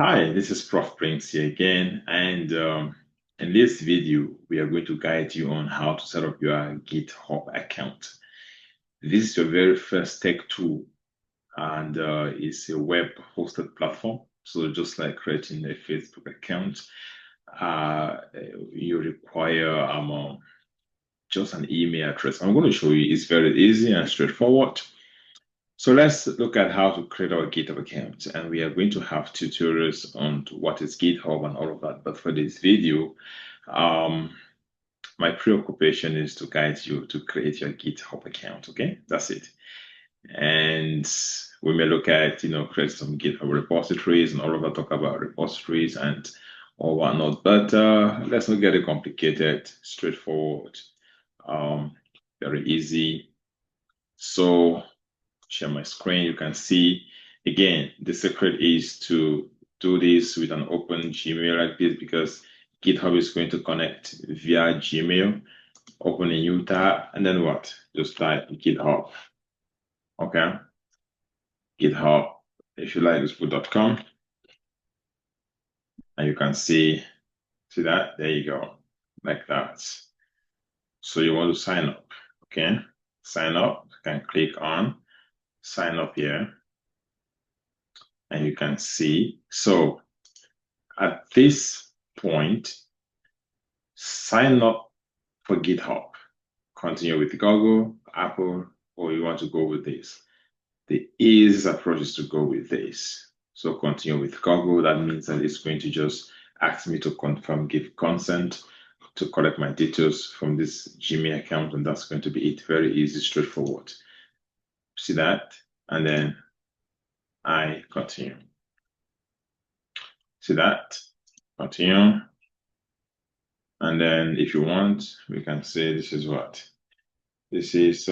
Hi, this is Prof. Prince here again, and in this video, we are going to guide you on how to set up your GitHub account. This is your very first tech tool, and it's a web-hosted platform. So just like creating a Facebook account, uh, you require just an email address. I'm going to show you. It's very easy and straightforward. So let's look at how to create our GitHub account, and we are going to have tutorials on what is GitHub and all of that. But for this video, um, my preoccupation is to guide you to create your GitHub account. Okay, that's it. And we may look at, create some GitHub repositories and all of that, talk about repositories and all whatnot. But let's not get it complicated, straightforward, um, very easy. So share my screen, you can see, again, the secret is to do this with an open Gmail like this because GitHub is going to connect via Gmail. Open a new tab, and then what? Just type GitHub. Okay. GitHub. If you like, just put .com. And you can see that? There you go. Like that. So you want to sign up. Okay. Sign up. You can click on sign up here. And you can see. So at this point, sign up for GitHub. Continue with Google, Apple, or you want to go with this. The easiest approach is to go with this. So continue with Google. That means that it's going to just ask me to confirm, give consent to collect my details from this Gmail account, and that's going to be it. Very easy, straightforward. See that? And then I continue. See that? Continue. And then if you want, we can say this is what? This is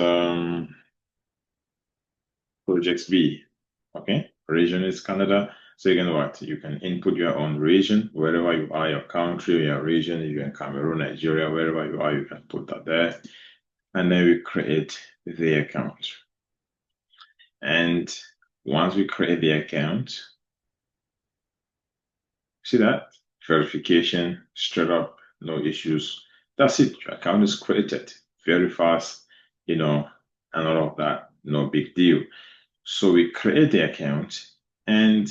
Project B. Okay, region is Canada. So you can what? You can input your own region, wherever you are, your country, your region. If you're in Cameroon, Nigeria, wherever you are, you can put that there. And then we create the account. And once we create the account, see that? Verification, straight up, no issues. That's it. Your account is created very fast, and all of that. No big deal. So we create the account, and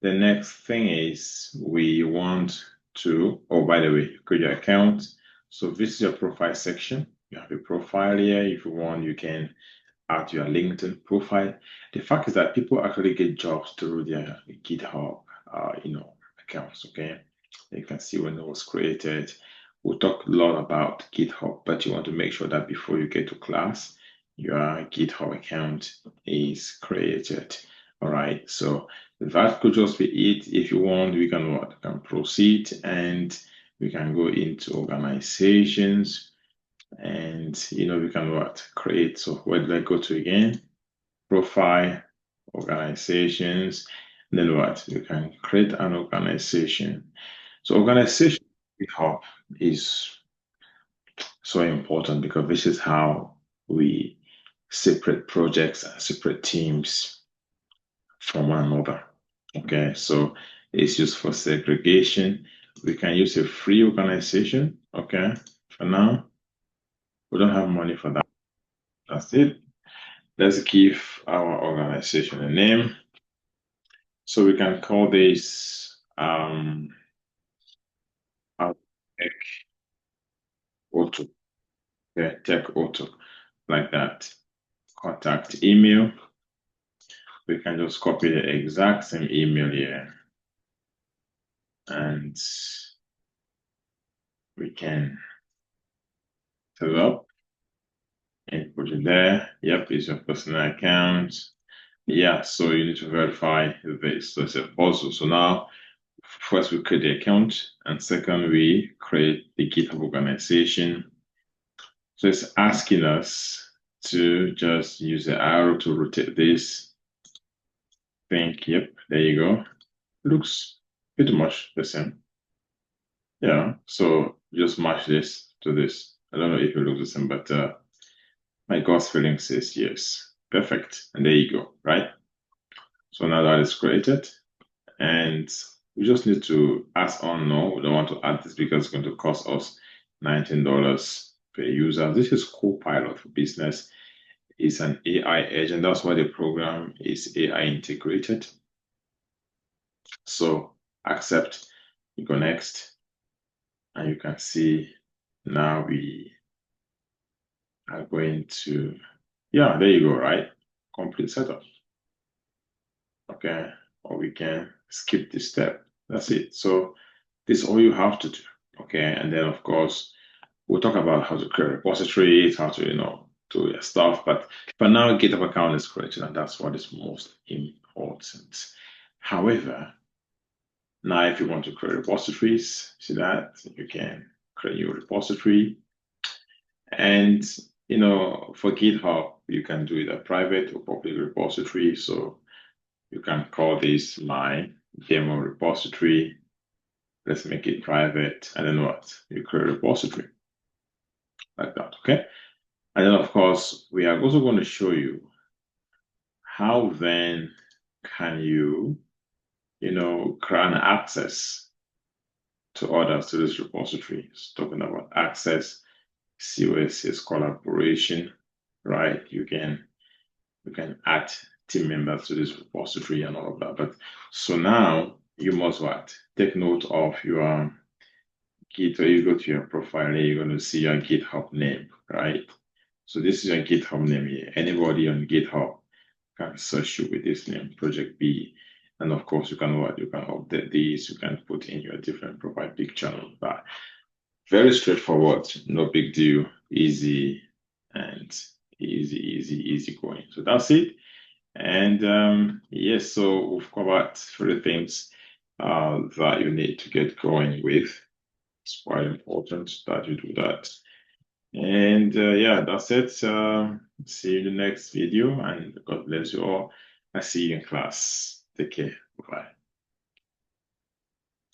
the next thing is we want to, oh, by the way, create your account. So this is your profile section. You have a profile here. If you want, you can add your LinkedIn profile. The fact is that people actually get jobs through their GitHub, accounts, okay? You can see when it was created. We'll talk a lot about GitHub, but you want to make sure that before you get to class, your GitHub account is created. All right, so that could just be it. If you want, we can proceed, and we can go into organizations, and we can create. So where did I go to again? Profile, organizations, and then we can create an organization. So organization GitHub is so important because this is how we separate projects and separate teams from one another. Okay, so it's used for segregation. We can use a free organization. Okay, for now, we don't have money for that. That's it. Let's give our organization a name. So we can call this Tech Auto. Okay, Tech Auto, like that. Contact email. We can just copy the exact same email here, and we can set it up and put it there. Yep, it's your personal account. Yeah, so you need to verify this. So it's a puzzle. So now, first we create the account, and second we create the GitHub organization. So it's asking us to just use the arrow to rotate this. Yep, there you go. Looks pretty much the same. Yeah, so just match this to this. I don't know if it looks the same, but my gut feeling says yes. Perfect. And there you go, right? So now that is created, and We just need to add on. No, we don't want to add this because it's going to cost us $19 per user. This is Copilot for Business. It's an AI agent. That's why the program is AI integrated. So accept, you go next, and you can see now we are going to, yeah, there you go, right? Complete setup. Okay, or we can skip this step. That's it. So this is all you have to do. Okay, and then of course we'll talk about how to create repositories, how to do your stuff. But for now, GitHub account is created, and that's what is most important. However, now if you want to create repositories, see that you can create your repository, and for GitHub you can do it a private or public repository. So you can call this my demo repository. Let's make it private, and then what? You create a repository like that, okay? And then of course, we are also going to show you how then can you, grant access to others to this repository. It's talking about access, COS collaboration, right? You can add team members to this repository and all of that. But so now you must what? Take note of your Git, or you go to your profile, you're going to see your GitHub name, right? So this is your GitHub name here. Anybody on GitHub can search you with this name, Project B. And of course, you can update these, you can put in your different profile picture and all that. Very straightforward, no big deal, easy and easy going. So that's it. And yes, so we've covered 3 things that you need to get going with. It's quite important that you do that. And yeah, that's it. See you in the next video, and God bless you all. I see you in class. Take care. Bye.